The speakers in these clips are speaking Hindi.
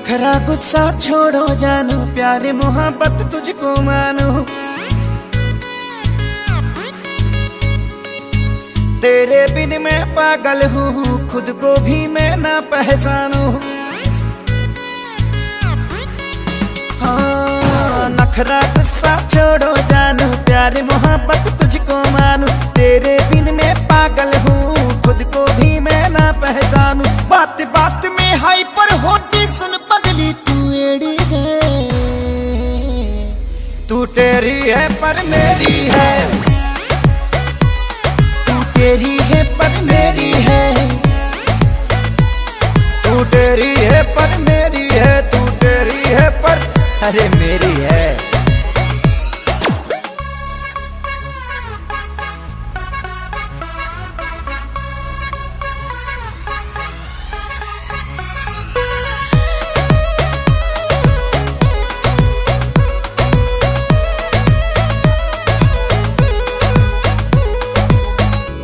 नखरा गुस्सा छोड़ो जानू, प्यारे मोहब्बत तुझको मानो। तेरे बिन मैं पागल हूँ, खुद को भी मैं ना पहचानू। हाँ, नखरा गुस्सा छोड़ो जानू, प्यारे मोहब्बत तुझको मानू। तेरे बिन मैं पागल हूँ, खुद को भी मैं ना पहचानू। बात बात में हाइपर होती सुन पगली, तू एड़ी है। तू तेरी है पर मेरी है, तू तेरी है पर मेरी है। तू तेरी है पर मेरी है, तू तेरी है पर अरे मेरी है।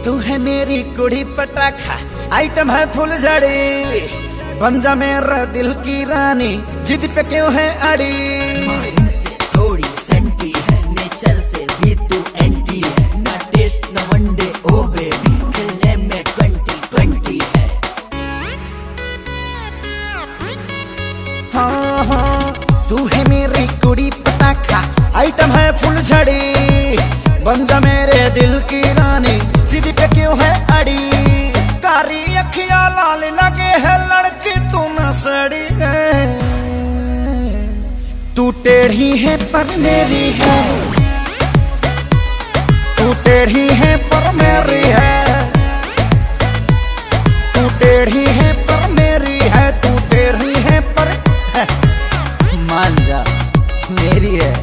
तू है मेरी कुड़ी पटाखा, आइटम है फुलझड़ी। बन जा मेरा दिल की रानी, जिद पे क्यों है अड़ी। माइंड से थोड़ी सेंटी है, नेचर से भी तू एंटी है। ना टेस्ट ना वनडे ओ बेबी, खेलने में 2020 है। हाँ हाँ, तू है मेरी कुड़ी पटाखा, आइटम है फुलझड़ी। बन जा मेरे दिल की रानी, जिद पे क्यों है अड़ी। कारी अखियां लाल लगे है, लड़की तू न सड़ी है। तू टेढ़ी है पर मेरी है, तू टेढ़ी है पर मेरी है। तू टेढ़ी है पर मेरी है, तू टेढ़ी है पर मान जा मेरी है।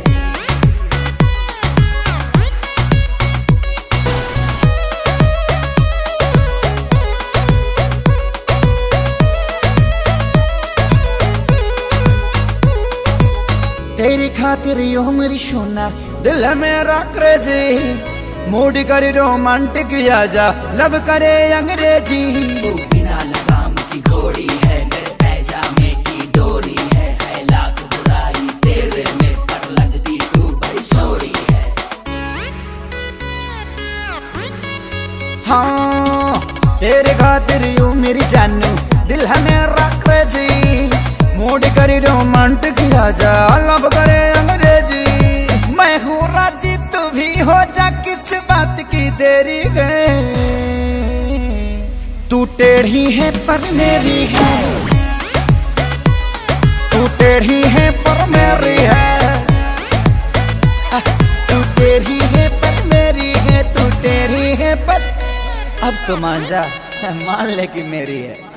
तेरी खातिर यो मेरी सोना, दिल है मेरा क्रेजी। मूड करे रोमांटिक आजा, लब करे अंग्रेजी। तू बिना लगाम की घोड़ी है, मेरे पैजामे की डोरी है लाख बुराई तेरे में, पर लगती तू बड़ी सोरी है। हाँ, तेरे खातिर यो मेरी जानू, दिल है मेरा क्रेजी। मूड करे रोमांटिक आजा, लब करे अंग्रेजी। मैं हूँ राजी, तू भी हो जा, किस बात की देरी है। तू टेढ़ी है पर मेरी है, तू टेढ़ी है पर मेरी है। तू टेढ़ी है पर मेरी है, तू टेढ़ी है पर अब तो मान जा, मान ले कि मेरी है।